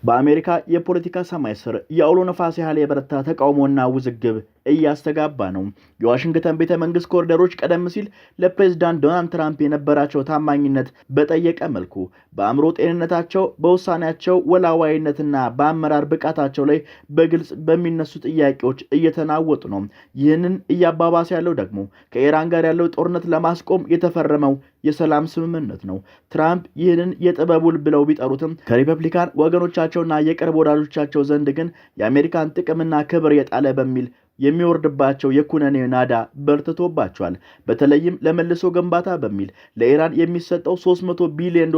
በአሜሪካ የፖለቲካ ሰማይ ስር የአውሎ ነፋስ ያህል የበረታ ተቃውሞና ውዝግብ እያስተጋባ ነው። የዋሽንግተን ቤተ መንግስት ኮሪደሮች ቀደም ሲል ለፕሬዝዳንት ዶናልድ ትራምፕ የነበራቸው ታማኝነት በጠየቀ መልኩ በአእምሮ ጤንነታቸው፣ በውሳኔያቸው ወላዋይነትና በአመራር ብቃታቸው ላይ በግልጽ በሚነሱ ጥያቄዎች እየተናወጡ ነው። ይህንን እያባባሰ ያለው ደግሞ ከኢራን ጋር ያለው ጦርነት ለማስቆም የተፈረመው የሰላም ስምምነት ነው። ትራምፕ ይህንን የጥበብ ውል ብለው ቢጠሩትም ከሪፐብሊካን ወገኖቻቸውና የቅርብ ወዳጆቻቸው ዘንድ ግን የአሜሪካን ጥቅምና ክብር የጣለ በሚል የሚወርድባቸው የኩነኔ ናዳ በርትቶባቸዋል። በተለይም ለመልሶ ግንባታ በሚል ለኢራን የሚሰጠው $300 ቢሊዮን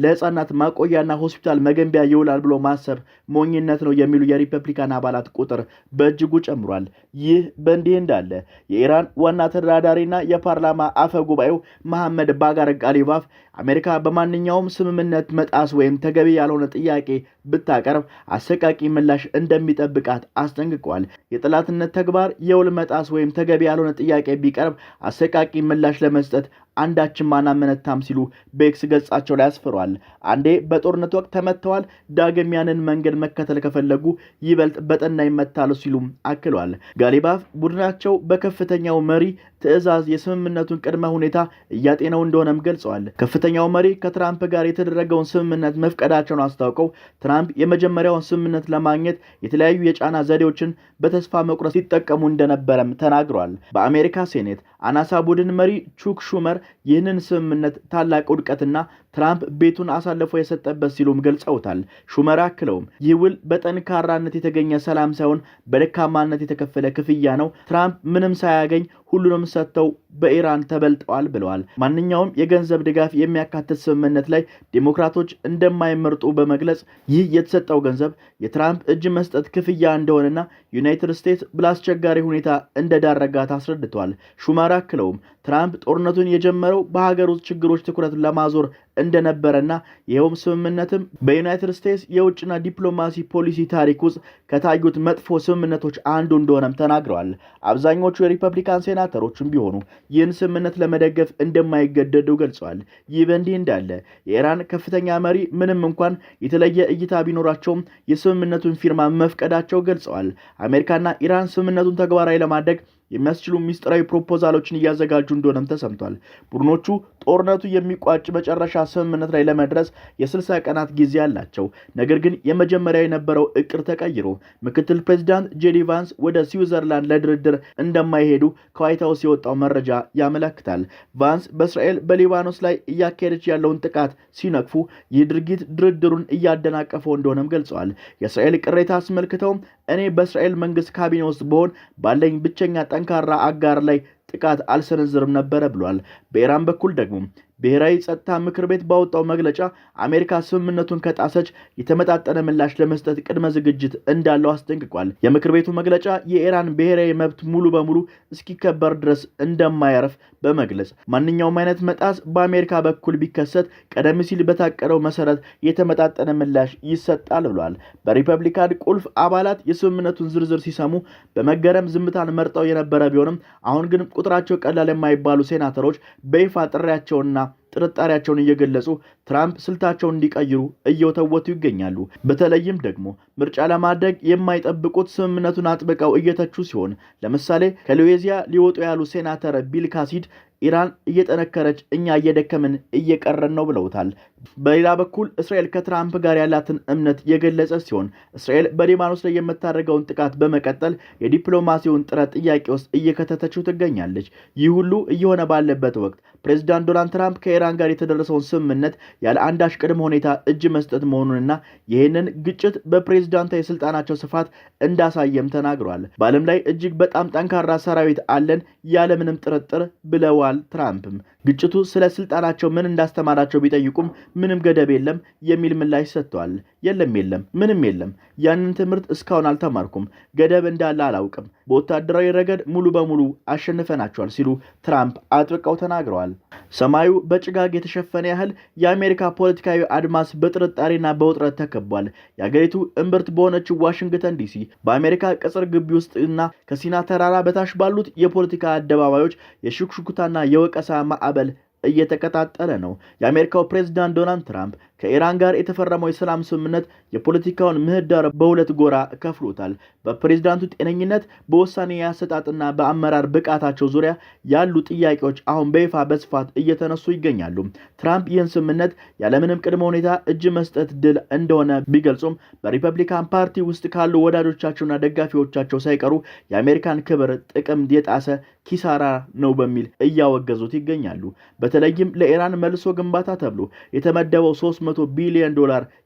ለህፃናት ማቆያና ሆስፒታል መገንቢያ ይውላል ብሎ ማሰብ ሞኝነት ነው የሚሉ የሪፐብሊካን አባላት ቁጥር በእጅጉ ጨምሯል። ይህ በእንዲህ እንዳለ የኢራን ዋና ተደራዳሪና የፓርላማ አፈ ጉባኤው መሐመድ ባጋር ጋሊባፍ አሜሪካ በማንኛውም ስምምነት መጣስ ወይም ተገቢ ያልሆነ ጥያቄ ብታቀርብ አሰቃቂ ምላሽ እንደሚጠብቃት አስጠንቅቀዋል። የጠላትነት ተግባር የውል መጣስ ወይም ተገቢ ያልሆነ ጥያቄ ቢቀርብ አሰቃቂ ምላሽ ለመስጠት አንዳችም አናመነታም ሲሉ በኤክስ ገጻቸው ላይ አስፍረዋል። አንዴ በጦርነት ወቅት ተመተዋል፣ ዳግም ያንን መንገድ መከተል ከፈለጉ ይበልጥ በጠና ይመታሉ ሲሉም አክለዋል። ጋሊባፍ ቡድናቸው በከፍተኛው መሪ ትዕዛዝ የስምምነቱን ቅድመ ሁኔታ እያጤነው እንደሆነም ገልጸዋል። ከፍተኛው መሪ ከትራምፕ ጋር የተደረገውን ስምምነት መፍቀዳቸውን አስታውቀው ትራምፕ የመጀመሪያውን ስምምነት ለማግኘት የተለያዩ የጫና ዘዴዎችን በተስፋ መቁረጥ ሲጠቀሙ እንደነበረም ተናግረዋል። በአሜሪካ ሴኔት አናሳ ቡድን መሪ ቹክ ሹመር ይህንን ስምምነት ታላቅ ውድቀትና ትራምፕ ቤቱን አሳልፎ የሰጠበት ሲሉም ገልጸውታል። ሹመር አክለውም ይህ ውል በጠንካራነት የተገኘ ሰላም ሳይሆን በደካማነት የተከፈለ ክፍያ ነው። ትራምፕ ምንም ሳያገኝ ሁሉንም ሰጥተው በኢራን ተበልጠዋል ብለዋል። ማንኛውም የገንዘብ ድጋፍ የሚያካትት ስምምነት ላይ ዴሞክራቶች እንደማይመርጡ በመግለጽ ይህ የተሰጠው ገንዘብ የትራምፕ እጅ መስጠት ክፍያ እንደሆነና ዩናይትድ ስቴትስ በአስቸጋሪ ሁኔታ እንደዳረጋት አስረድተዋል። ሹመር አክለውም ትራምፕ ጦርነቱን የጀመረው በሀገር ውስጥ ችግሮች ትኩረት ለማዞር እንደነበረና ይኸውም ስምምነትም በዩናይትድ ስቴትስ የውጭና ዲፕሎማሲ ፖሊሲ ታሪክ ውስጥ ከታዩት መጥፎ ስምምነቶች አንዱ እንደሆነም ተናግረዋል። አብዛኞቹ የሪፐብሊካን ሴናተሮችም ቢሆኑ ይህን ስምምነት ለመደገፍ እንደማይገደዱ ገልጸዋል። ይህ በእንዲህ እንዳለ የኢራን ከፍተኛ መሪ ምንም እንኳን የተለየ እይታ ቢኖራቸውም የስምምነቱን ፊርማ መፍቀዳቸው ገልጸዋል። አሜሪካና ኢራን ስምምነቱን ተግባራዊ ለማድረግ የሚያስችሉ ሚስጥራዊ ፕሮፖዛሎችን እያዘጋጁ እንደሆነም ተሰምቷል። ቡድኖቹ ጦርነቱ የሚቋጭ መጨረሻ ስምምነት ላይ ለመድረስ የ60 ቀናት ጊዜ አላቸው። ነገር ግን የመጀመሪያ የነበረው እቅድ ተቀይሮ ምክትል ፕሬዚዳንት ጄዲ ቫንስ ወደ ስዊዘርላንድ ለድርድር እንደማይሄዱ ከዋይት ሀውስ የወጣው መረጃ ያመለክታል። ቫንስ በእስራኤል በሊባኖስ ላይ እያካሄደች ያለውን ጥቃት ሲነቅፉ ይህ ድርጊት ድርድሩን እያደናቀፈው እንደሆነም ገልጸዋል። የእስራኤል ቅሬታ አስመልክተው እኔ በእስራኤል መንግስት ካቢኔ ውስጥ በሆን ባለኝ ብቸኛ ጠንካራ አጋር ላይ ጥቃት አልሰነዝርም ነበረ ብሏል። በኢራን በኩል ደግሞ ብሔራዊ ጸጥታ ምክር ቤት ባወጣው መግለጫ አሜሪካ ስምምነቱን ከጣሰች የተመጣጠነ ምላሽ ለመስጠት ቅድመ ዝግጅት እንዳለው አስጠንቅቋል። የምክር ቤቱ መግለጫ የኢራን ብሔራዊ መብት ሙሉ በሙሉ እስኪከበር ድረስ እንደማያርፍ በመግለጽ ማንኛውም አይነት መጣስ በአሜሪካ በኩል ቢከሰት ቀደም ሲል በታቀደው መሰረት የተመጣጠነ ምላሽ ይሰጣል ብሏል። በሪፐብሊካን ቁልፍ አባላት የስምምነቱን ዝርዝር ሲሰሙ በመገረም ዝምታን መርጠው የነበረ ቢሆንም አሁን ግን ቁጥራቸው ቀላል የማይባሉ ሴናተሮች በይፋ ጥሪያቸውንና ጥርጣሬያቸውን እየገለጹ ትራምፕ ስልታቸውን እንዲቀይሩ እየወተወቱ ይገኛሉ። በተለይም ደግሞ ምርጫ ለማድረግ የማይጠብቁት ስምምነቱን አጥብቀው እየተቹ ሲሆን ለምሳሌ ከሉዊዚያ ሊወጡ ያሉ ሴናተር ቢል ካሲዲ ኢራን እየጠነከረች እኛ እየደከምን እየቀረን ነው ብለውታል። በሌላ በኩል እስራኤል ከትራምፕ ጋር ያላትን እምነት የገለጸ ሲሆን እስራኤል በሊባኖስ ላይ የምታደርገውን ጥቃት በመቀጠል የዲፕሎማሲውን ጥረት ጥያቄ ውስጥ እየከተተችው ትገኛለች። ይህ ሁሉ እየሆነ ባለበት ወቅት ፕሬዚዳንት ዶናልድ ትራምፕ ከኢራን ጋር የተደረሰውን ስምምነት ያለ አንዳች ቅድመ ሁኔታ እጅ መስጠት መሆኑንና ይህንን ግጭት በፕሬዚዳንታዊ ስልጣናቸው ስፋት እንዳሳየም ተናግሯል። በዓለም ላይ እጅግ በጣም ጠንካራ ሰራዊት አለን ያለምንም ጥርጥር ብለዋል። ትራምፕም ግጭቱ ስለ ስልጣናቸው ምን እንዳስተማራቸው ቢጠይቁም ምንም ገደብ የለም የሚል ምላሽ ሰጥተዋል። የለም ምንም የለም፣ ያንን ትምህርት እስካሁን አልተማርኩም፣ ገደብ እንዳለ አላውቅም፣ በወታደራዊ ረገድ ሙሉ በሙሉ አሸንፈናቸዋል ሲሉ ትራምፕ አጥብቀው ተናግረዋል። ሰማዩ በጭጋግ የተሸፈነ ያህል የአሜሪካ ፖለቲካዊ አድማስ በጥርጣሬና በውጥረት ተከቧል። የአገሪቱ እምብርት በሆነችው ዋሽንግተን ዲሲ በአሜሪካ ቅጽር ግቢ ውስጥና ከሲና ተራራ በታች ባሉት የፖለቲካ አደባባዮች የሹክሹክታና የወቀሳ ማዕበል እየተቀጣጠለ ነው። የአሜሪካው ፕሬዝዳንት ዶናልድ ትራምፕ ከኢራን ጋር የተፈረመው የሰላም ስምምነት የፖለቲካውን ምህዳር በሁለት ጎራ ከፍሎታል። በፕሬዝዳንቱ ጤነኝነት፣ በውሳኔ አሰጣጥና በአመራር ብቃታቸው ዙሪያ ያሉ ጥያቄዎች አሁን በይፋ በስፋት እየተነሱ ይገኛሉ። ትራምፕ ይህን ስምምነት ያለምንም ቅድመ ሁኔታ እጅ መስጠት ድል እንደሆነ ቢገልጹም በሪፐብሊካን ፓርቲ ውስጥ ካሉ ወዳጆቻቸውና ደጋፊዎቻቸው ሳይቀሩ የአሜሪካን ክብር ጥቅም የጣሰ ኪሳራ ነው በሚል እያወገዙት ይገኛሉ። በተለይም ለኢራን መልሶ ግንባታ ተብሎ የተመደበው $300 ቢሊዮን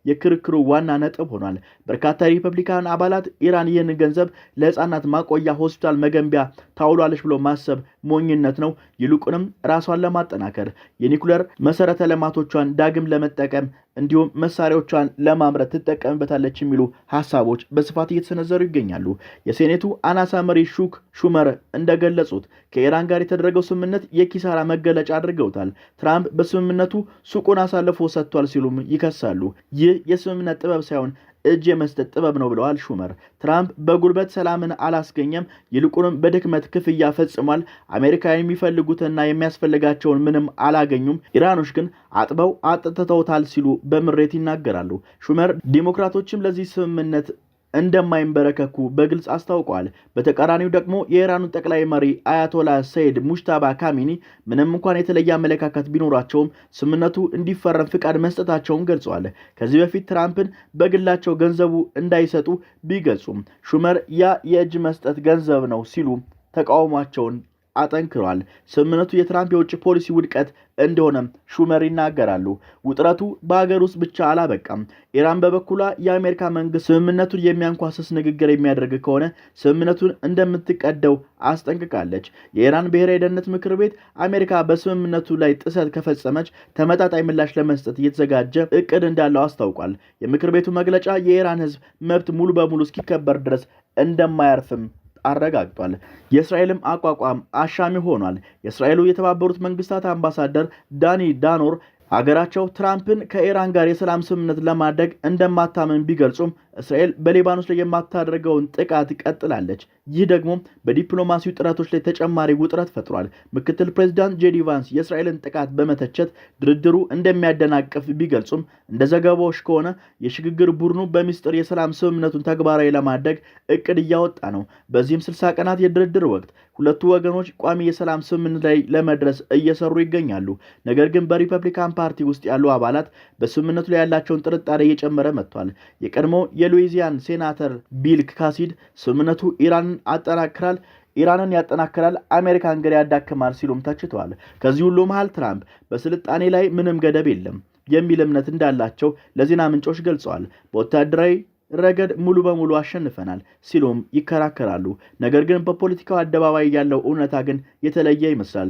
የክርክሩ ዋና ነጥብ ሆኗል። በርካታ ሪፐብሊካን አባላት ኢራን ይህን ገንዘብ ለህፃናት ማቆያ ሆስፒታል መገንቢያ ታውሏለች ብሎ ማሰብ ሞኝነት ነው፣ ይልቁንም ራሷን ለማጠናከር የኒኩለር መሰረተ ልማቶቿን ዳግም ለመጠቀም እንዲሁም መሳሪያዎቿን ለማምረት ትጠቀምበታለች የሚሉ ሐሳቦች በስፋት እየተሰነዘሩ ይገኛሉ። የሴኔቱ አናሳ መሪ ሹክ ሹመር እንደገለጹት ከኢራን ጋር የተደረገው ስምምነት የኪሳራ መገለጫ አድርገውታል። ትራምፕ በስምምነቱ ሱቁን አሳልፎ ሰጥቷል ሲሉም ይከሳሉ። ይህ የስምምነት ጥበብ ሳይሆን እጅ የመስጠት ጥበብ ነው ብለዋል ሹመር። ትራምፕ በጉልበት ሰላምን አላስገኘም፣ ይልቁንም በድክመት ክፍያ ፈጽሟል። አሜሪካ የሚፈልጉትና የሚያስፈልጋቸውን ምንም አላገኙም፣ ኢራኖች ግን አጥበው አጥተውታል ሲሉ በምሬት ይናገራሉ። ሹመር ዲሞክራቶችም ለዚህ ስምምነት እንደማይንበረከኩ በግልጽ አስታውቀዋል። በተቃራኒው ደግሞ የኢራኑ ጠቅላይ መሪ አያቶላ ሰይድ ሙጅታባ ካሚኒ ምንም እንኳን የተለየ አመለካከት ቢኖራቸውም ስምምነቱ እንዲፈረም ፍቃድ መስጠታቸውን ገልጸዋል። ከዚህ በፊት ትራምፕን በግላቸው ገንዘቡ እንዳይሰጡ ቢገልጹም ሹመር ያ የእጅ መስጠት ገንዘብ ነው ሲሉ ተቃውሟቸውን አጠንክረዋል። ስምምነቱ የትራምፕ የውጭ ፖሊሲ ውድቀት እንደሆነም ሹመር ይናገራሉ። ውጥረቱ በሀገር ውስጥ ብቻ አላበቃም። ኢራን በበኩሏ የአሜሪካ መንግስት ስምምነቱን የሚያንኳስስ ንግግር የሚያደርግ ከሆነ ስምምነቱን እንደምትቀደው አስጠንቅቃለች። የኢራን ብሔራዊ ደህንነት ምክር ቤት አሜሪካ በስምምነቱ ላይ ጥሰት ከፈጸመች ተመጣጣኝ ምላሽ ለመስጠት እየተዘጋጀ እቅድ እንዳለው አስታውቋል። የምክር ቤቱ መግለጫ የኢራን ሕዝብ መብት ሙሉ በሙሉ እስኪከበር ድረስ እንደማያርፍም አረጋግጧል። የእስራኤልም አቋቋም አሻሚ ሆኗል። የእስራኤሉ የተባበሩት መንግስታት አምባሳደር ዳኒ ዳኖር አገራቸው ትራምፕን ከኢራን ጋር የሰላም ስምምነት ለማድረግ እንደማታመን ቢገልጹም እስራኤል በሊባኖስ ላይ የማታደርገውን ጥቃት ቀጥላለች። ይህ ደግሞ በዲፕሎማሲው ጥረቶች ላይ ተጨማሪ ውጥረት ፈጥሯል። ምክትል ፕሬዝዳንት ጄዲ ቫንስ የእስራኤልን ጥቃት በመተቸት ድርድሩ እንደሚያደናቅፍ ቢገልጹም እንደ ዘገባዎች ከሆነ የሽግግር ቡድኑ በሚስጥር የሰላም ስምምነቱን ተግባራዊ ለማድረግ እቅድ እያወጣ ነው። በዚህም 60 ቀናት የድርድር ወቅት ሁለቱ ወገኖች ቋሚ የሰላም ስምምነት ላይ ለመድረስ እየሰሩ ይገኛሉ። ነገር ግን በሪፐብሊካን ፓርቲ ውስጥ ያሉ አባላት በስምምነቱ ላይ ያላቸውን ጥርጣሬ እየጨመረ መጥቷል። የቀድሞ የሉዊዚያን ሴናተር ቢል ካሲዲ ስምምነቱ ኢራንን ያጠናክራል፣ አሜሪካን ግን ያዳክማል ሲሉም ተችተዋል። ከዚህ ሁሉ መሃል ትራምፕ በስልጣኔ ላይ ምንም ገደብ የለም የሚል እምነት እንዳላቸው ለዜና ምንጮች ገልጸዋል። በወታደራዊ ረገድ ሙሉ በሙሉ አሸንፈናል ሲሉም ይከራከራሉ። ነገር ግን በፖለቲካው አደባባይ ያለው እውነታ ግን የተለየ ይመስላል።